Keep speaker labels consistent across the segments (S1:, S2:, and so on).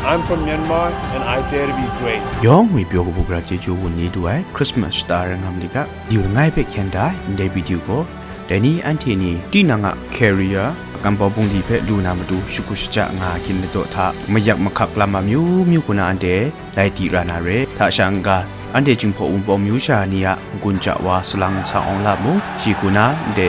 S1: I'm from Myanmar and I dare to be great.
S2: Yong we pyo ko gra je ju won ni du ai Christmas star ngam li ka diu ngai pe khen dai de video ko dani antini ti na nga carrier กำปอบุงดีเพลูนามาดูชุกุชจะงากินในโตทะไม่อยากมาขักลามามิวมิวกุนาอันเดไลตีรานาเรทาชังกาอันเดจึงพออุปมิวชานียกุญจวาสลังสาองลามูชิกุนาเด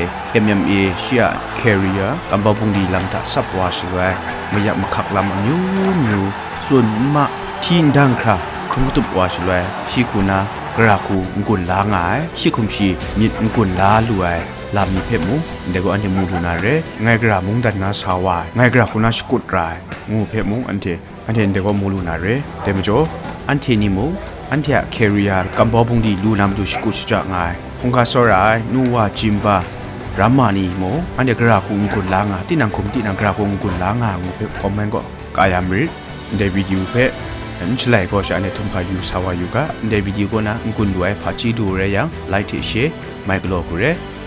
S2: MMA เชียแคริเอร์กำปอบุงดีลำตะซับวาชไว้ไม่อยากมาขักลามามิวมิวส่วนมาทีนดังคราครุมตุบวาชไว้ชิกุนากราคูกุนลางายชิคุมชีมิดกุนลาลวยลามีเพมูเด็กอันเทมูดูนาเรไงกระมุงดันนาสาวายไงกระคุณาสกุดรายงูเพมูอันเทเด็กมูลูนาเรเดมโจอันเทนิมูอันเทแคริยากัมบอบุงดีลูนามดูสกุดจะไงพงคาสรายนูวาจิมบารามานีโมอันเดกระคุงกุนลางาที่นางคุมที่นางกระคุงกุนลางางูเพคอมเมนต์ก็กายามริเดวิดยูเพอันฉลายก็จะอันเดทุมขายูสาวายูกะเดวิดยูก็นะกุนด้วยพัชิดูเรยังไลท์เชไมเคิลโลกุเร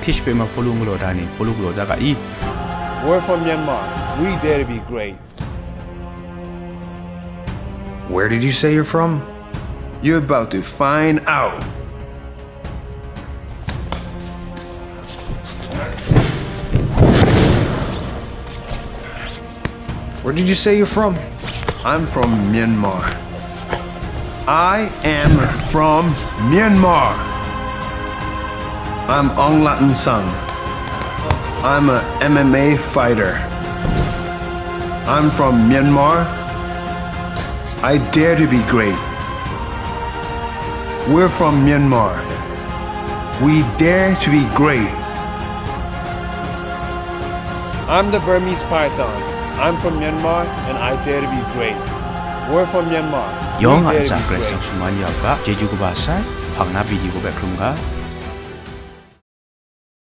S2: Fish pe ma polung lo dani polung lo daga I.
S1: We're from Myanmar. We dare to be great.
S3: Where did you say you're from?
S1: You're about to find out.
S3: Where did you say you're from?
S1: I'm from Myanmar. I am from Myanmar. I'm Ong Latan Sung. I'm a MMA fighter. I'm from Myanmar. I dare to be great. We're from Myanmar. We dare to be great. I'm the Burmese Python. I'm from Myanmar and I dare to be great. We're from Myanmar.
S2: Yong an sa kres sang suman yaw ka jeju ko ba sai phang na video ko ba krum ga